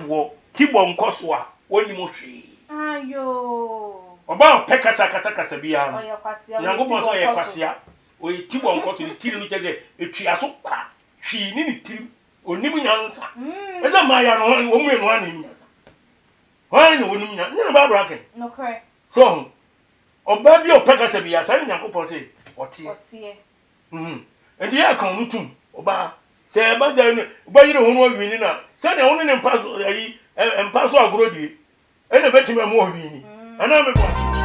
wo tibo nkoso a woni mo hwe ayo oba pekasa kasa bia no oya kwasia nyango so ye kwasia o tibo nkoso ni tiri no cheze etua so kwa hwi ni tiri onim nyansa eza ma ya no wo mu enu ani nyansa why no onim nyansa ni ba braken no correct so oba bi o pekasa bia sa ni nyango se otie enti ya kan nutum oba se ba da ni oba yire ho no wini na se na woni ne mpaso ayi mpaso agorodi ene betime mo wini ana me kwa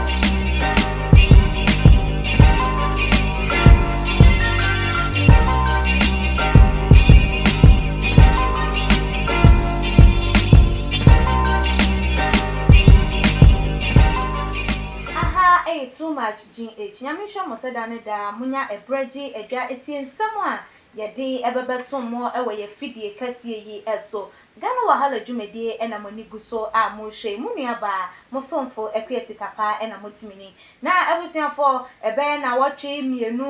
too much GH nyame hwe mo seda ne da munya ebreji edwa etie nsam a yede ebebesom mo ewe ye fidie kasie yi eso Gana wahala jumedie ena moni guso a mo hwe mu nua ba mo somfo ekwesi kapa ena motimini na abusuafo ebe na watwe mienu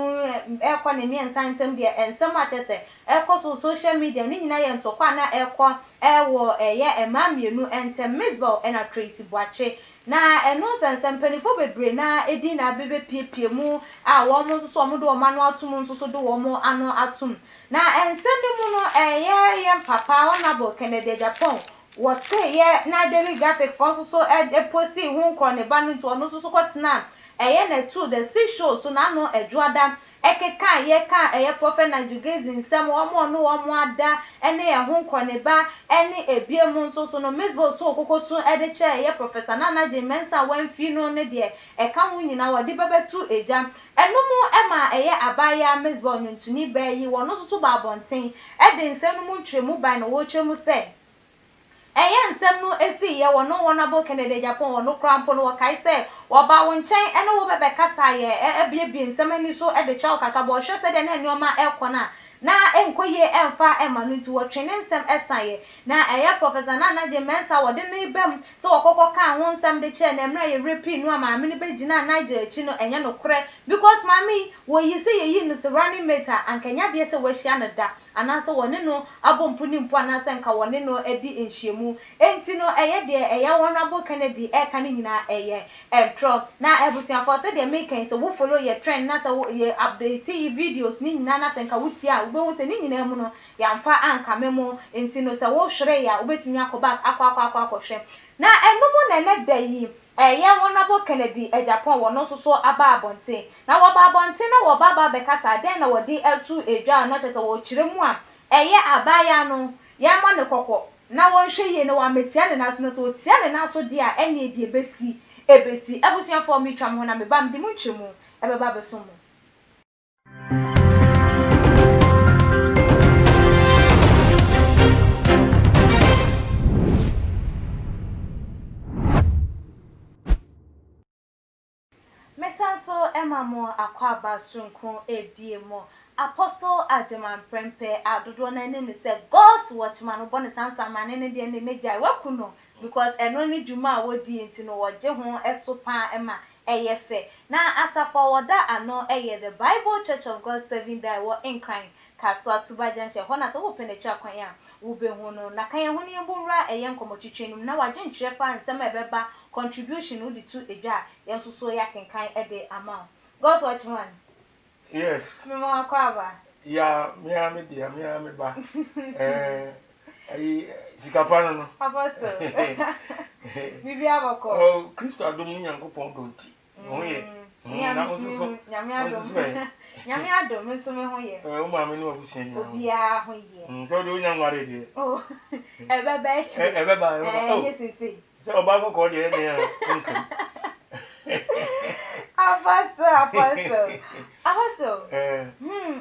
ekọ ne ne nsantem de ensam a chese ekọ social media ni nyina ye ntokwa na ekọ ewo eye ema mienu entem Misball ena Tracy Boache na eno sansampanifo bebre na edi na bebe piepie mu a wo mo so mo do wo manu atum nso so do wo mo ano atum na ensende mu no ye papa Honorable Kennedy Japan what say ye na daily graphic for so posti hu kro ne ba no to no so kwatena na two the six shows so na no edwoada ekeka ye ka prophet Najugezi nsem wo mo no wo mo ada ene ye hu kro ne ba ene ebie mu nso so no Misball so okokosu che ye professor Nana Mensa wanfi no ne de eka hu nyina wode bebetu eja enomu ema abaya Misball nyuntuni ba yi wo no so ba bonten de nsem no mu ntwemu ban no wo twemu se nsem no esi ye wo no Honorable Kennedy Japan wo no krampo no kai se wo ba wo nchen ene wo bebe kasa ye ebiebie nsem ani so de chaw kaka bo hwe se de na nneoma ekona na enkoye emfa emanu nti wo twene nsem esaye na professor Nana Mensa wo de ne bam so okokọ ka ho nsem de che na emra ye repeat no ama me ne begina Niger echi no enye no kore because mami wo yi se ye yi no se running meter ankanya de se wo hia no da anase wone no abompu ni mpo anase nka wone no edi enhyiemu enti no de Honorable Kennedy ka ni nyina entro na ebusuafo se de make se wo follow your trend na se ye update videos ni nyina na se nka wutia ube se ni nyina mu no ya mfa anka memo enti no se wo hwere ya ubetimi akoba akwa hwe na endomo na ne da yi Honorable Kennedy Japan wo no so aba abonte na wo ba abonte na wo baba bekasa den na wo di etu edwa na chete wo kire mu a abaya no ya ma ne kokko na wo hwe ye ne wa metia ne naso no so tia ne naso dia ene di ebesi abusuafo mi twam ho na me ba mdi mu nchemu ebeba beso mu Mesanso emamo akwaba sunko ebiemo Apostle Ajeman Prempe adodo na ne se God's watchman bo ne sansa mane ne de ne jai wakuno because eno ni djuma wodi enti no woje ho esopa ema eyefe na asafa woda ano the Bible Church of God Serving Day wo in crime kaso atuba janche ho na se wo penetwa kwan ya wo be hu no na kan ho ne mbura nkomotwetwenum na waje ntrefa nsem ebeba contribution udi to eja yenso so ya kenkan ede ama God's watchman yes memo akwaba ya me ba ai sikapano no apostle bibi aboko oh Kristo adom nyankopon donti ho ye na so nyame adom nso me ho ye o ma me no abusia nya obia ho ye so do nya nware de oh ebeba echi oh yes so oba ko de ne nkam Apostle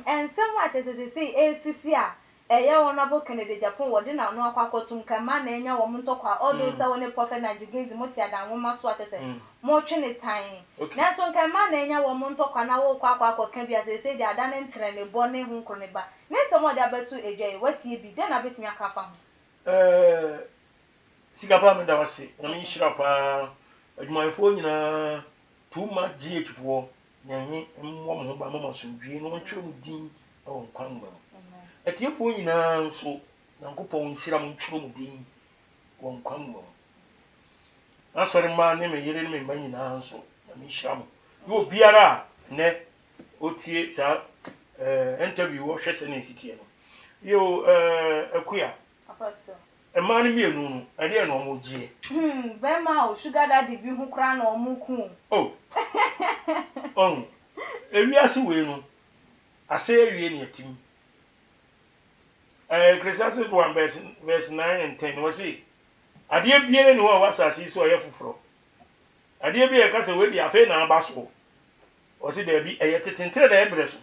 and so much as they say ACCA Honorable Kennedy Japan wodi na no akwakotum kama na enya wo mntokwa all those woni prophet Najugezi motia dan wo maso atete mo twene tan na so kama na enya wo mntokwa na wo kwakwakọ bia say dey ada ne ntre ne bo ne hu krone ba na so mo dey abatu edwai watie bi den na betimi aka fa ho sigapa me da wase na me nhira pa adwumayefo nyina too much GH for nyanyi mmo mo ba mama sundwie no ntwere mu din o nkwan ba etiepo nyina nso nyankopon nhira mo ntwere mu din wo amu asori ma ne me yire ne me ba nyina nso na me hyam yo biara ne otie sa interview wo hwese ne sitie no yo akuya apostle man mienu no ade na omo gie bema o sugar daddy bi hu kra na omo ku oh ewiase we no ase ewie ne atim Ecclesiastes 1 verse 9 and 10 was it ade biere ne ho wasase so oye foforo ade bi e ka se we di afa na aba so o se da bi eye tetentere da ebre so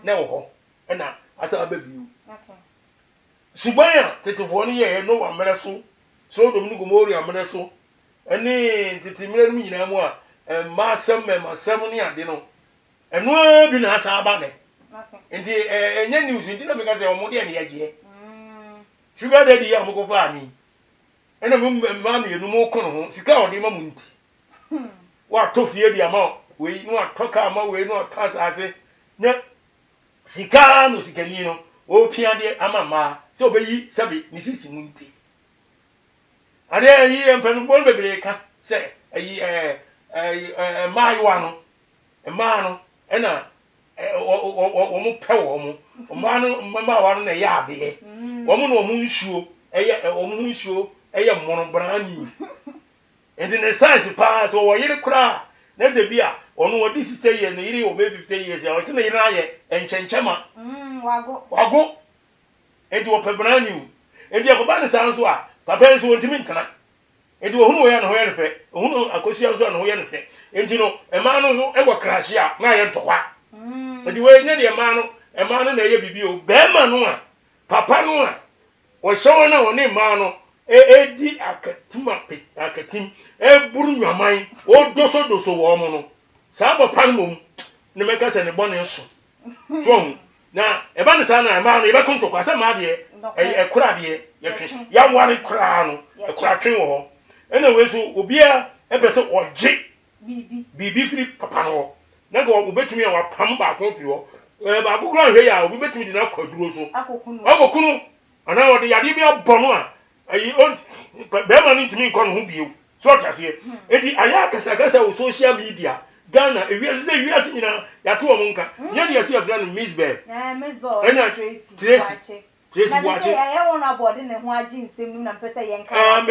na wo ho na asa aba biu okay subaya tetefo ne ye no wa mere so so dom ni gomori amere so ene tetemire mu nyina mu a masem ne ade no eno bi na asa aba ne okay enti enya news enti na be ka se omo de ne yagie sugar daddy ya moko fa ni ena ma me no mo kono ho sika ode ma mu nti wa to fie dia ma we no atoka ma we no pass ase nya sika no sikani no o piade amama se obeyi sabi ni sisi mu nti ade yi empenu bol bebre ka se ayi maayo no ena wo mo pe wo mo ma no mama wa no na ya abeye wo mo no mo nsuo eye mono brani enti ne size pa so wo yire kura na ze bia ono wo 60 years na yire wo 50 years ya wo se na yire aye enchenchema wago enti wo pe brani enti akoba ne sanso a papa nso wontimi ntana enti wo hunu wo ya no ho ye ne fe hunu akosia nso no ho ye ne fe enti no ema no so ewo krashi a na ye ntokwa enti we nya de ema no na ye bibi o be ma no a papa no a wo hyewo na wo ne ma no edi akatim buru nwaman o doso wo mo no sa bo pan mom ne meka se ne bone so so na eba ne sa na ma no e be konto kwa se ma de ekura de ya ware kura no ekura twen wo ena we so obia ebe se oje bibi firi papa no na go obetumi a wapam ba kon fi wo ba bukura hwe ya obi betumi de na kwaduro so akokunu ana wo de yade bi abono a ayi on be ma ni timi kon ho biu so tase edi aya kasa o social media Ghana ewiase nyina ya to mo nka nya de ase afra no Miss Bell Tracy Wache ya won abode ne ho agi nsem nu na mpese ye nka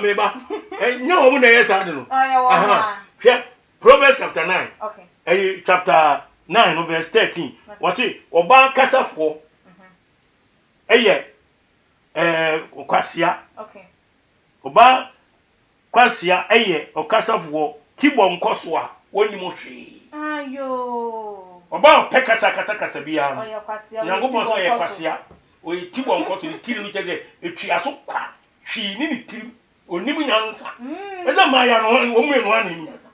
meba nya wo na ye sa de no hwe Proverbs chapter 9 okay chapter 9 no verse 13 wase oba kasafo eye kwasia okay oba kwasia eye okasafo tibo nkoso a woni mo hwe ayo oba kasa bia oyo kwasia yango mo so ye kwasia o tibo nkoso ni tiri no jeje etua so kwa hwi ni tiri onim nyansa eza ma ya no wo mu enu ani nyansa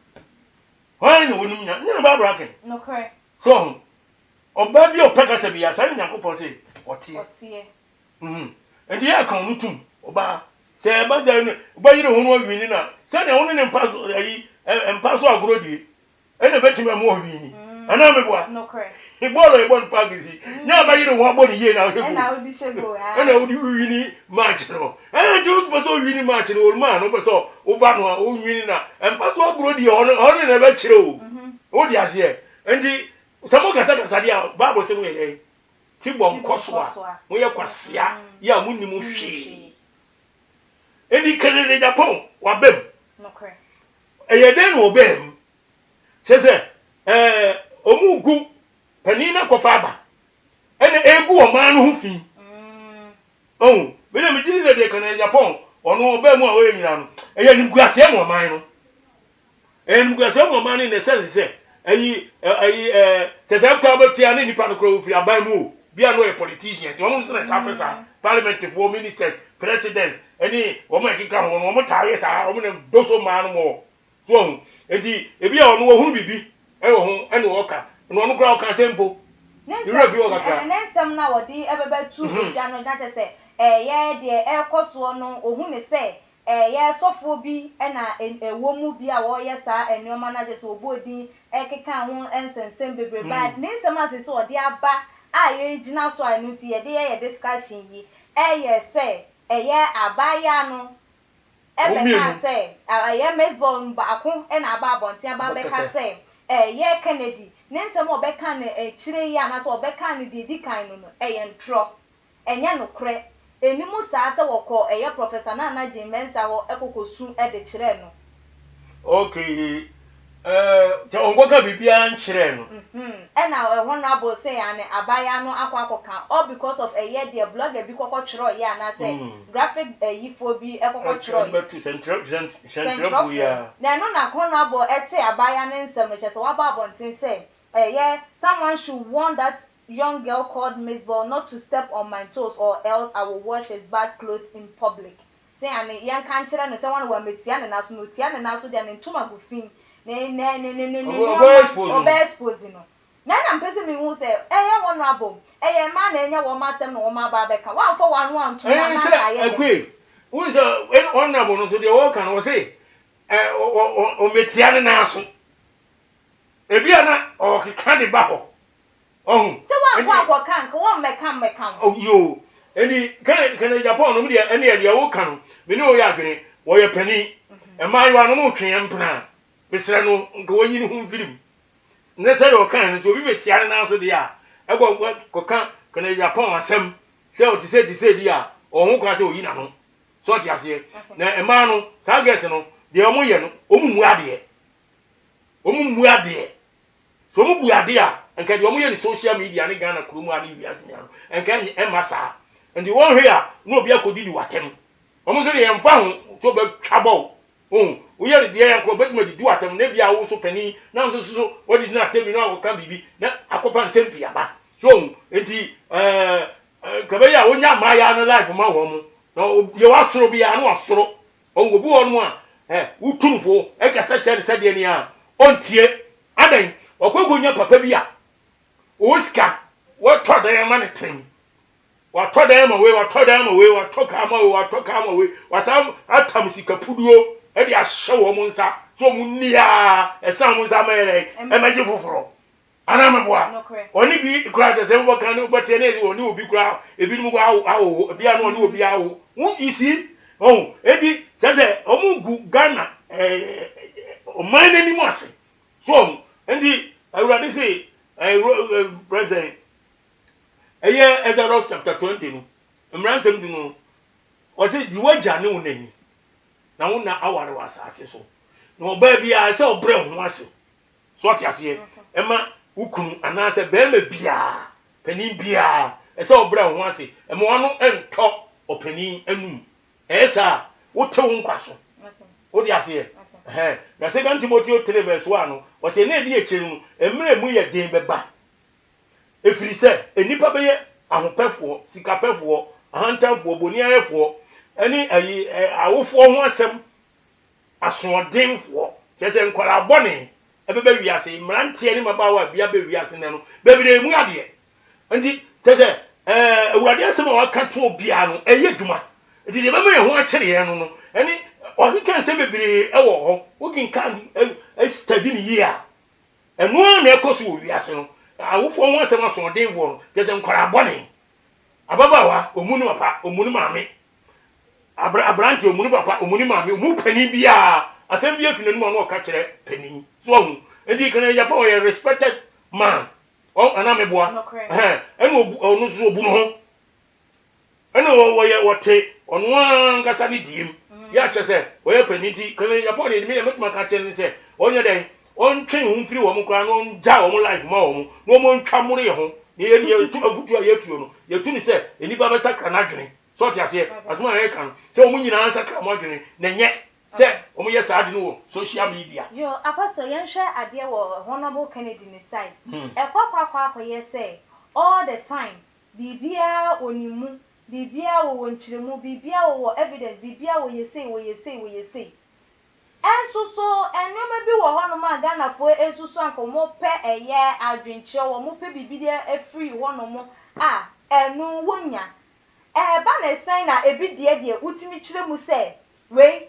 why no onim nyansa ni ba bra ken no correct so oba bi o kasa bia sa ni yakopon se otie and ya kan nutum oba se ba da ni oba yire ho no wini na se na woni ne mpaso ayi mpaso agrodi ene betime mo wini ana meboa no correct ibolo pagisi nya ba yire ho aboni ye na o na odi shego ha ena odi wini match no just paso wini match no ma no paso oba no o wini na mpaso agrodi ono na be kire o odi ase endi samo kasa dia bible se mo ye tibo nkoso a mo ye kwasia ya munni mo hwe edi kanele Japan wa bem no correct eyeden no bem sese omugu panina kofa ba ene egu o man no hu fi bele mi jini de kanele Japan ono obem a we nyina no eye ni guase mo man no guase mo man ni sense se ayi sese kwa betia ni nipa no kro fi aban mu bia no a politician ti omo se na pesa parliament for ministers presidents any omo ekika ho no omo tare sa omo ne doso man mo so enti ebia ono wo hunu bibi ho ene wo ka no ono kra wo ka sempo nensem na wodi ebebetu bia no na chese ye de ekoso no ohun ne se ye sofo bi na ewo mu bi a wo ye sa enioma na chese obodi ekika ho ensensem bebre bad nensem asese wodi aba a ye gina so anu ti ye de ye discussion yi ye se ye abaya no can say a baseball baako e na aba abonte aba be ka say ye Kennedy nense mo be kan e chire ya na so be kan de di kan no ye ntro enye no kre enimu saa se woko ye professor na Jimensa ho ekokosu e de chire no okay te ongoka bibia nchire no e na honorable say ane abaya no akwakoka all because of a year the blogger bi kokko chiro ya na say graphic yifo bi ekokko chiro central ya na no na honorable ete abaya ne nsem chese wa ba bontin say yeah someone should warn that young girl called Miss Ball not to step on my toes or else I will wash his bad clothes in public say ane yan kan chire no say one wa metia ne naso no tia ne naso de ne ntuma go fin obexposing no na mpese me hu say honorable ma na enya wo masem no wo ma ba beka wa fo wa no antu na na aye agwe who say honorable no so de wo kan wo say o metia ne naso ebia na o keka de ba ho ohun se wa kwa kan ko wo meka oh yo eni kan Japan no me de eni e wo kan me ne o ya adwene wo ye pani e mai wa no mo twen mpena besra no nka wonyi ni hu film ne se do kan so bi betia na so de a ego ko kan kana Japan asem se o ti se di a o hu kwa se oyi na no so ti ase na e ma no ta guess no de o mu ye no o mu ade so mu bu ade a nka de o mu ye ni social media ne Ghana kromu ade wi ase no nka e masa ndi won hwe a no obi akodi di watem o mu so de yemfa ho to be twabo uye de ya ko betima di du atam na bia wo so pani na nso so wodi na atem na wo kan bibi na akopa nsem bia ba so enti ka be ya wonya ma ya na life ma wo mu na ye wasoro bia na wasoro ongo bu won mu a utunfo e ka sa che se de ni a ontie adan okogonya papa bia wo ska wo to da ya ma ne tem wa to da ya ma we wa to da ya ma we wa to ka ma we wasam atam sikapuduo e dia hyewo mo nsa so mu nia e san mo nsa mere e maji foforo ana meboa oni bi kura de se bo kan no bete ne oni obi kura ebi mu go awo ebi anu oni obi awo wu isi edi se omu gu Ghana o mine ni mo ase so ndi awurade say president eye Exodus chapter 20 no mransem di no o say di waja ne wonani na wona aware wasase so no ba bia se obre ho ase so atiase ema ukunu anase be ma bia pani bia se obre ho ase ema wano ento opani anum esa wote wo nkwaso odi ase na second Timothy 3:1 no o se na bi echiru emre mu ye den beba efiri se enipa be ye ahopefo sikapefo ahantanfo boniayefo ani awofo ho asem asodenfo kese nkwara bone ebebe wiase mrantie ni mabawa bia be wiase ne no bebire mu ade nti kese awurade asem wa kato obia no eye dwuma nti de bema ye ho akire ye no ani o kan se bebire ewo ho wokin kan study ni year eno na ekoso wiase no awofo ho asem asodenfo no kese nkwara bone ababawa omunu papa omunu maame abrante omuni papa omuni maame omu pani bia asem bia fi nanu no ka kire pani so hu edi kana Japan ye respected man o anameboa enu onu so obu no ho enu wo ye wote onu angasa ni dim ya chese wo ye pani ti kana Japan ni me metuma ka kire ni se onye den on twen hu mfiri wo mu kra no nja wo mu life ma wo mu no mo ntwa mu re ho ni ye tu avutu ya tuo no ye tu ni se eniba be sakra na dwene so ti ase asuma ye kan se o mu nyina ansa kra mo adwene na nye se o mu ye sa ade no social media yo apostle yen hwe ade wo honorable Kennedy ni side ekwa ye say all the time bibia onimu bibia wo nchiremu bibia wo evidence bibia wo ye say ensuso enwema bi wo hono ma Ghana fo ensuso ankomo pe eye adwenche wo mo pe bibia efree hono mo enu wonya ba na sign na ebi de utimi kire mu se we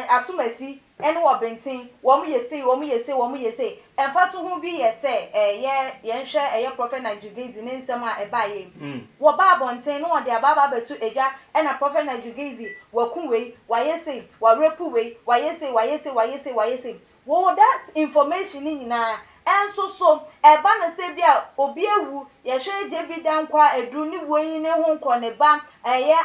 asumasi ene wo bentin wo mu yesi emfa to hu bi yese ye nhwe prophet Nigerizi ne nsem a eba ye wo ba bonten no de ababa betu edwa ena prophet Nigerizi wakunwe wayese warepu we wayese wo that information ni nyina enso so eba na se bia obi ewu ye hwe je bi dankwa edru ni wo yin ne ho nko ne ba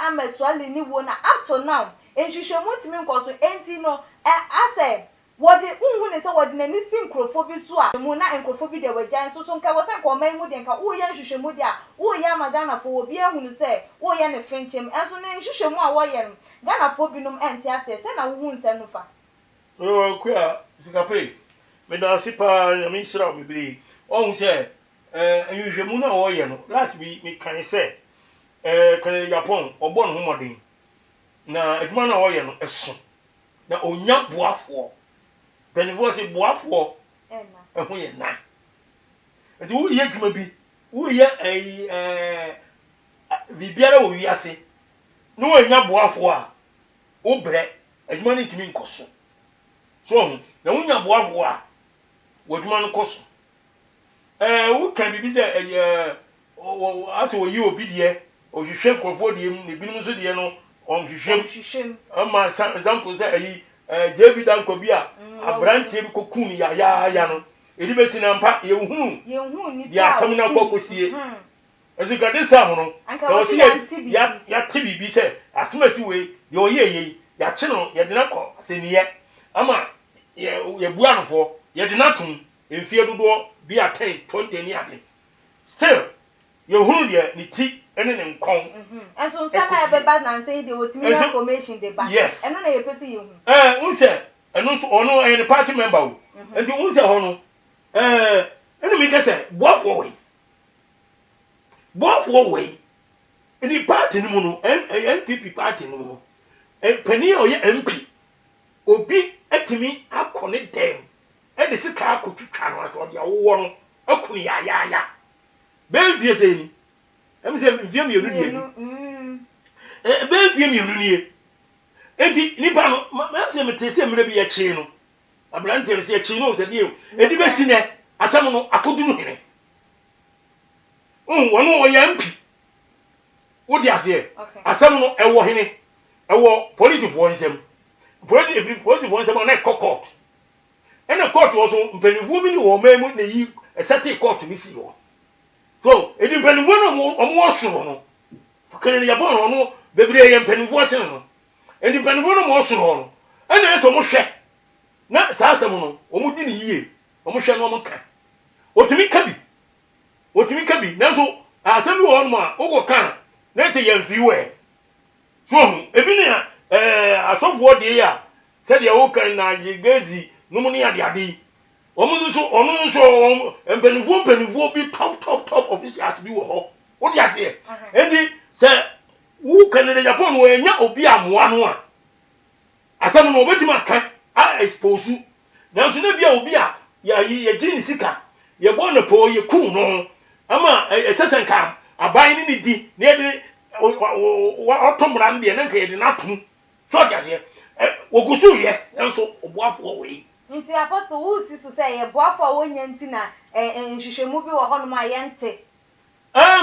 amasuale ni wo na up to now enhwehwe mutimi nkoso enti no ase wodi unhu ne se wodi na ni sinkrofo bi so a mu na enkrofo bi de wajan so nka wo se nko man mu de nka wo ye nhwehwe mu de a wo ye magana fo obi ehunu se wo ye ne frinchem enso ne nhwehwe mu a wo ye no gana fo binom enti ase se na wo hu nse no fa kwa sikape me da sipa me shira me bi ohun se nhwehwe mu na wo ye no last bi me kan se kan Japan ogbo no homodin na eduma na wo ye no eso na onya boafo benivo se boafo ehu ye na enti wo ye dwuma bi wo ye bibiara wo wiase no onya boafo a wo bre eduma ni timi nkoso so na wo nya boafo a wo dwuma no koso wo kan bibi se ase wo yi obi de o hwehwe nkofo de ne binum so de no on hwehwem ama example say JB danko bi a abrantie bi kokun ya no edi besi na mpa ye hunu ni ya asam na kokosie ezu gade sa ho no ka osi ya tibi bi se asmasi we ye oye ya che no ye de na ko seniye ama ye bua no fo ye de na tum emfie dodo bi a 10 20 ni ade still ye hunu de ni ti ene ne nkon enso sama e beba na say the ultimate information de ba eno na ye pese ye hu unse eno so ono e party member o enti unse ho no eno mi kase boafo we eni party ni mu no NPP party ni mu pani o ye MP obi atimi akone dem e de sika akotwitwa no aso de awo no akuni ya ben vie se ni em se vie mi onu die ben vie mi onu nie enti ni ba no ma se metese mre bi ya chi no ablante se ya chi no se die edi be sine asam no akoduru hene wono o ya mpi wo di ase asam no ewo hene ewo police fo nsem police fo nsem na court ena court wo so mpanifu bi ni wo memu na yi esate court ni si wo so edi mpanifu no omo soro no fakane ni Japan no bebre ye mpanifu ate no edi mpanifu no mo soro no ena eso mo hwe na sa asam no omo di ni yie omo hwe no omo ka otumi kabi nanso asam bi wo no ma wo kan na te ye mfiwe so ebi ni asofo de ya se de wo kan na yegezi no mu ni ade omo nso ono nso mpanifu bi top officials bi wo ho wo di ase endi se wo kan na Japan wo enya obi amoa no a asam no obeti ma kan a expose nanso na bia obi a ye gini sika ye bo na po ye kun no ama esesenka aban ni di na de otomra mbe na nka ye de natum so jaje wogusu ye nanso oboafo we nti apostle wo si so say ye boafo wo nya nti na nhwehwemu bi wo hono ma ye nte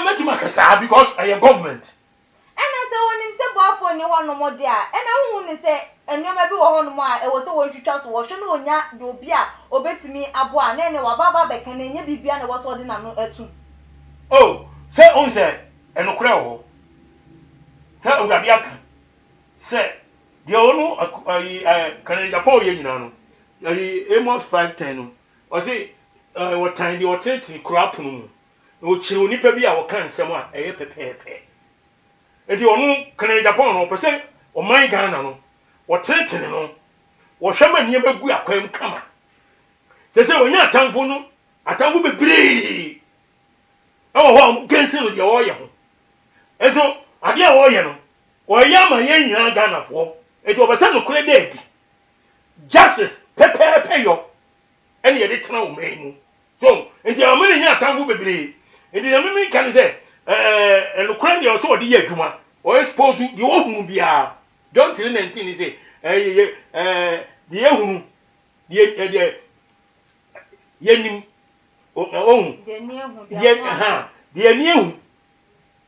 metima kasa because I am government ena se wonim se boafo ni hono mo de a ena hu ni se enoma bi wo hono mo a e wo se wo ntwitwa so wo hwe na onya de obi a obetimi abo a na ene wababa beka na nya bibia na wo so de na no atu oh se on se enokura wo se ogadi aka se de onu kan Japan ye nyina no Amos 510 no o se what time the otenti crap no o chiri onipa bi a wo kan nsem a eye pepepe edi onu kan Japan no pese o man Ghana no wo tentene no wo hwema nie begu akwam kama se onya atamfo no atamfo bebre ho gense no de wo ye ho eso ade a wo ye no wo ya ma ye nyina Ghana fo edi obese no kure deedi justice pepepe yo ene ye de tena o menu so enti amene nya atamfo bebre edi ameme kan se no kure de so de ye adwuma o expose de wo hu bia John 3:19 say the ehunu the yenim ohun the enihu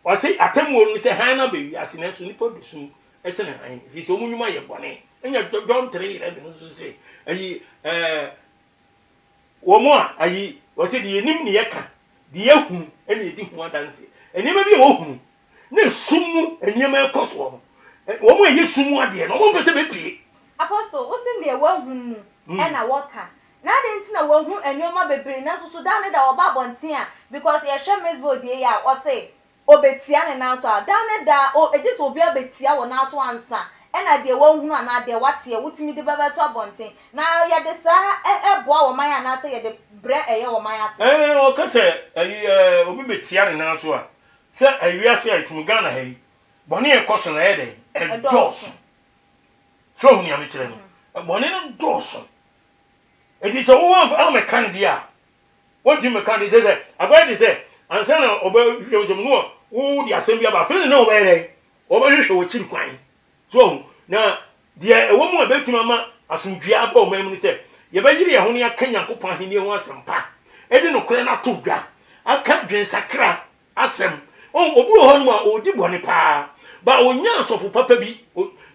o say atemu no say han na be wiase na so nipa dusu ese na han fi so munyuma ye bone enya John 3:11 no say wo mo ayi o say the yenim ne yeka the ehunu ene di hu adanse enima bi wo hunu na sumu enima ekoso wo mo ye sumu ade no mo pese be pie apostle what in the wo hunu na woka na de ntina wo hu enoma bebre na so dan ne da oba bonten a because ye hwe mesbo de ya o say obetia ne na so a dan ne da o ejese obi abetia wo na so ansa na de wo hunu na de wate wutimi de baba to bonten na ye de sa eboa wo man na say ye de bre eye wo man ase o ka say obi betia ne na so a say awiase a tum Ghana ha yi bone e koso na ye de e dos so hu ni amekere no bone no dos it is a woman for me kan dia what you me kan dey say agba dey say ansa na oba hwehwe no wo di asem bia ba fe na oba ere oba hwehwe wo chiri kwan so na dia ewo mu abetuma ma asomdua aba o mamu ni say ye ba yiri ye ho ne aka Nyankopon aheni ho asempa e de no kore na to dwa aka dwen sakra asem obi ho no ma odi bone pa ba onya asofo papa bi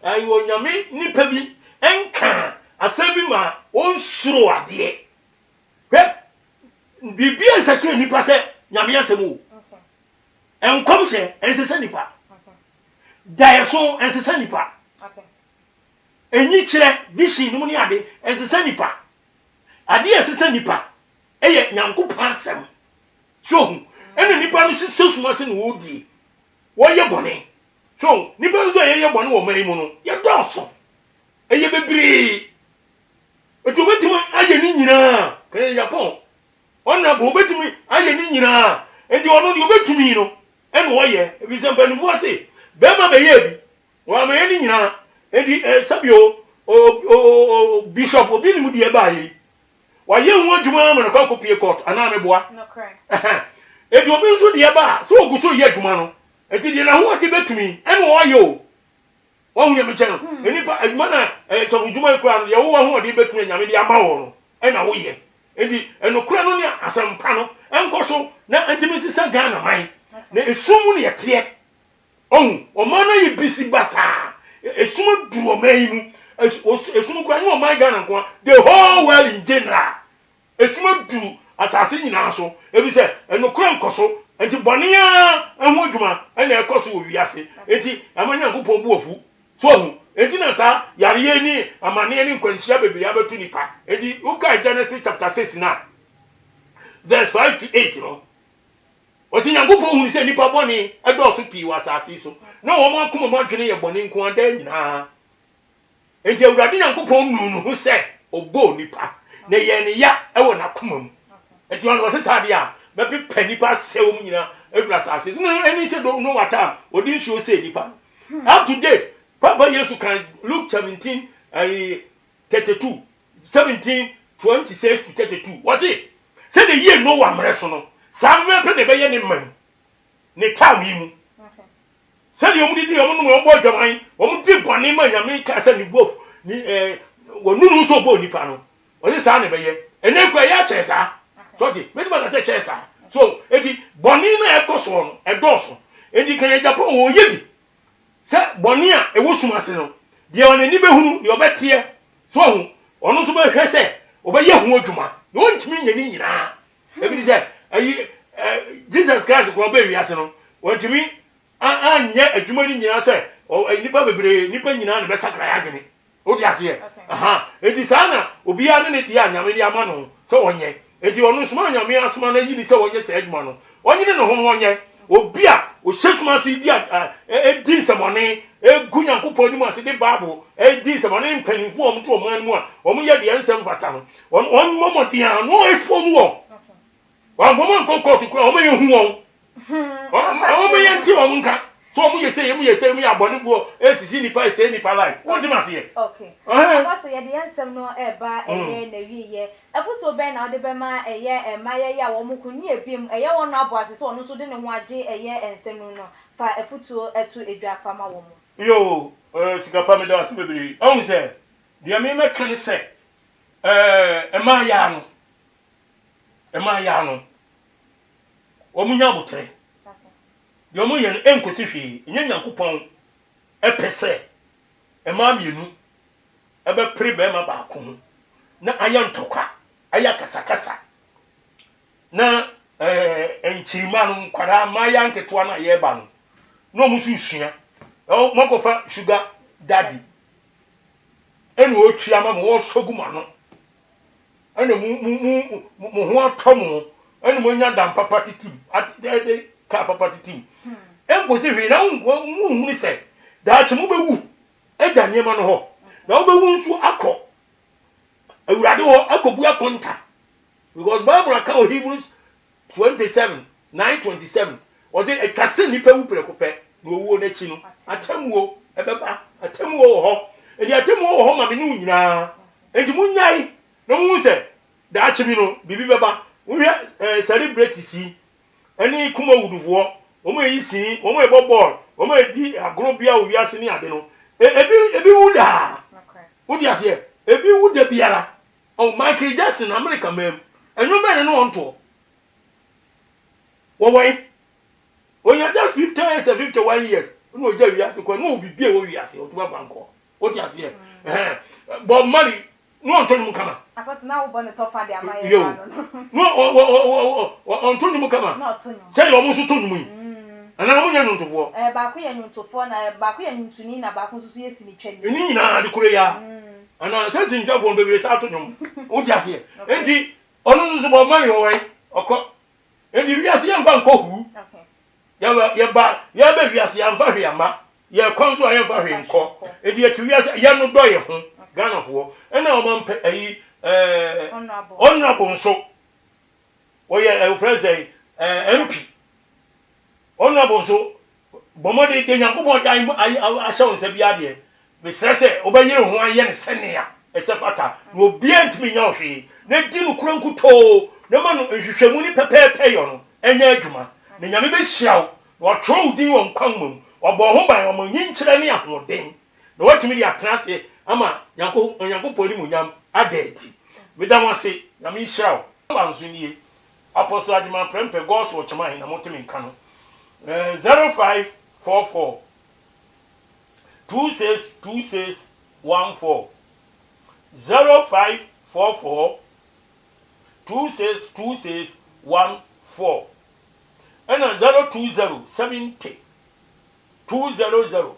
ayo nyame nipa bi enka asabi ma on suro ade bibia sakre nipa se nyame asemu enkom se ensesa nipa daeso ensesa nipa enyi kire bishi numu ni ade ensesa nipa ade ensesa nipa eye Nyankopon asem so ene nipa no sesuma se no wodi wo ye bone so nipa no ye bone wo mai mu no ye doso eye bebre eto betimi aye ni nyina kare Japan onna bo betimi aye ni nyina enti ono de obetumi no ene wo ye ebi se mpanu bo ase be ma be ye bi wo ma ye ni nyina enti sabio bishop obi ni mu de ba yi wa ye hu adwuma ma na kwa kopie court ana me boa no correct enti obi nso de ba so oguso ye adwuma no enti de na ho de betumi ene wo ye o won ye me chen enipa adwuma na chofudwuma ikura no ye wo ho de betumi nyame de ama wo no ena wo ye enti enokura no ne asampa no enkoso na antimi sisa Ghana man na esum ne yete o man na ye bisi basa esum du o man mu esum kura ni o man Ghana nko the whole world in general esum du asase nyina so ebi se enokura nkoso enti bone ya eho adwuma ena ekoso wo wiase enti amanya Nyankopon bu ofu so enti na sa yare ni amane ni nkwansia bebre abetu nipa enti uka Genesis chapter 6 na verse 5 to 8 no osi Nyankopon hu se nipa bone edoso pi wasase so na wo man kuma man dwene ye bone nko ada nyina enti Awurade Nyankopon nu hu se ogbo nipa na ye ne ya ewo na kuma mu enti ono se sade a be pe nipa sewo mu nyina efra sase so na eni se do no wata odi nsuo se nipa up to date Papa Yesu can Luke 17 32 17 26 to 32 was it say the year no one mreso no sabe pe de be ye ne man ne tawo yi mu say the omudi di omu no bo dwaman omu di bone ma nyame ka say ni bof ni wonunu so bo nipa no was it sa ne be ye ene kwa ya chesa so ti me di ba say chesa so edi bone na ekoso no edoso edi kan Japan wo ye bi se boni a ewo sumase no de onani behunu de obetie so hu ono so be hwese obeye hu adwuma no ntimi nyani nyina ebi se ayi Jesus Christ ko be wiase no wontimi anya adwuma ni nyina se nipa bebre nipa nyina na be sakra ya adwene odi ase edi sana obi ya ne ti anyame di ama no so wonye edi ono suma anyame asuma na yi ni se wonye se adwuma no onye ne ho wonye obi a o sesuma si di di semone egu Nyankopon ni mu ase de Bible di semone mpanimfo om to oman mu a om ye de ensem fata no on momodia no expose wo wa fomo nkoko to kura om ye hu won om ye nti om nka so om ye say mu ya bone bo esisi nipa ese nipa life what do you say okay about ye de ensem no eba eye na wiye afuto be na de be ma eye maye ya wo mukuni ebiem eye won abo ase so no so de ne ho age eye ensem no fa afuto etu edwa fama wo mu yo sika pa me da ase bebere on se de me meka ne se ema ya no omunya botre de omunya no enkosi hwe nya Nyankopɔn epese ema mienu ebe pre be ma ba ko na aya ntokwa aya kasakasa na enchirima no nkwara ma ya nketo na ye ba no musu sua makofa sugar daddy enu otwia ma mo soguma no enu mu ho atomo enu mo nya dam papa titim at ka papa titim enkosi hwe na hu se da che mo bewu eja nyema no ho na wo bewu nsu akọ awurade ho akobu akonta because Bible account Hebrews 27:9-27 was it a kase nipa wu prekope no wo na chi no atamuo ebeba atamuo ho edi atamuo ho ma me nu nyina enti munyai no mu se da chi bi no bibi beba wo celebrate si ani kuma wuduvo wo mo yi si wo mo ebo ball wo mo edi agro bia wo wiase ni ade no ebi wuda wudi ase ebi wuda biara o Michael Jackson America mem enyo be ne no onto wo wai onya just 50 years 51 years no oja wiase ko no bibie wo wiase o tuba banko wudi ase Bob Marley no onto mu kama akos na wo bone to fa de amaye no onto mu kama no to nyu say o mu so to nyu yi ana mo nya no ntofo ba ko ya nyuntofo na ba ko ya nyuntuni na ba ko susu yesi ni twani ni nyina de kure ya ana sense nja ko bebe sa to nyum wudi ase enti onu nso Bob Marley wo wai okọ enti wiase ya mfa nko hu ya ba wiase ya mfa hwe ama ya konso ya mfa hwe nko enti ya wiase ya no do ye ho Ghana ho ena o man pe ayi honorable nso wo ye friend say MP honorable nso bomode de Nyankopɔn ayi ahye nsa bia de me sese obayire ho aye ne senea esefata no obi antimi nya ohwe na di no kurankuto na ma no nhwehwemu ni pepepe yo no enya adwuma na nyame be hyiaw wo tro din wo nkwanmum obo ho ban wo nyinkyere ne ahoden na watimi di atrase ama Nyankopɔn ni munyam adati medamase na me hyiaw banzo nie apostle adima prempe gods wo chama na motimi nka no 0544 262614 0544 262614 and 020 70 200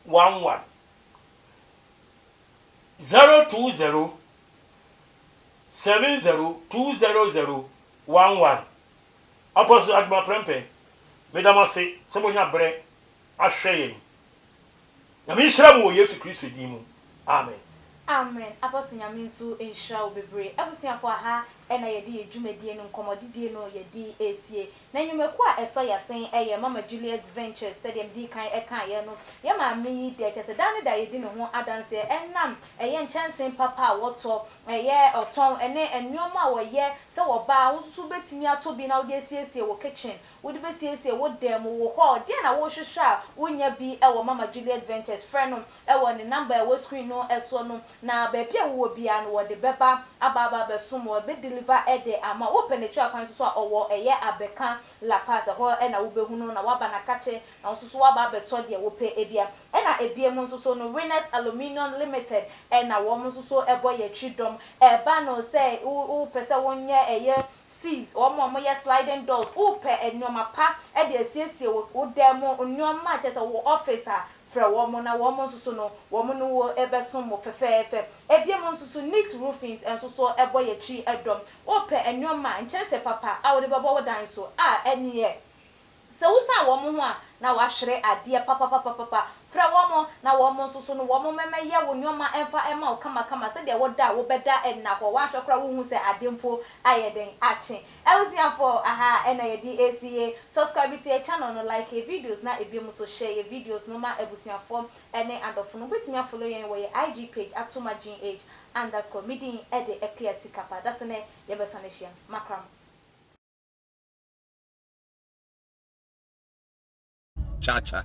11 020 70 200 11 Apostle Adma Prempe medamase sebonya bre ahwe na me hira mu Yesu Kristo din mu amen amen apostle nyame nso enhira obebre abusiafo aha ena yedi edwumadie no nkomodidie no yedi esie na nyumeku a eso yasen eye Mama Juliet Ventures said dem di kan eka ye no ye ma me de chese dan da yedi no ho adanse enam eye nchansen papa woto eye oton ene enwoma wo ye se wo ba wo betimi ato bi na wo de siesie wo kitchen wo de besiesie wo dem wo ho de na wo hwehwa wonya bi e wo Mama Juliet Ventures friend no e wo ne number e wo screen no eso no na ba bia wo bia no wo de beba ababa besom wo be deliver ede ama wo penetra kwan so a owo eye abeka La Paz ho e na wo behu no na waba na kache na so waba beto de wo pe ebia e na ebia mu so no Winners Aluminium Limited e na wo mu so ebo ye twidom e ba no say wo pese wonye eye sieves or mo ye sliding doors wo pe enoma pa e de asiesie wo demo onoma chese wo officer fra womo na womo nsusu no womo no wo ebesom mo fefefe ebie mo nsusu neat roofings ensusu ebo ye chi edom ope enwoma nchese papa a wo de babo wo dan so a eniye se wusa womo ho a na wahwere ade papa fra womo na womo nsusu no womo memeye wo nwoma emfa ema wo kama se de wo da wo beda enna ko wa hwekra wo hu se ade mpo ayeden ache elsiafo aha ena yedi ACA subscribe to your channel no like your videos na ebiem so share your videos no ma ebusiafo ene andofo no betimi follow yen wo your IG page @tumaginh_midin ede epiasi kapa that's ne yebesanehia makram chacha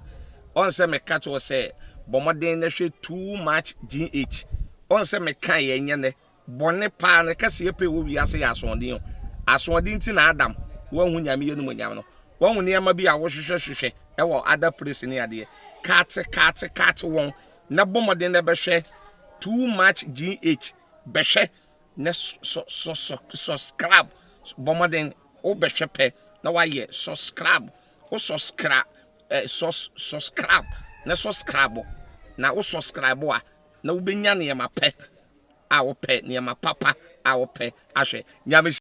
on se me catch was say Bomoden na hwe too much GH on se me kan ye nye ne bone pa ne kase ye pe wo wiase ya asondin asondin ti na Adam wo hu nyame ye no nyam no wo hu ne ma bi a wo hwehwehwehwe e wo other place ni ade kat won na bomoden na be hwe too much GH be hwe ne subscribe bomoden o be hwe pe na wa ye subscribe o subscribe subscribe na subscribe na o subscribe a na wo benya ne ma pe a wo pe ne ma papa a wo pe ahwe nyame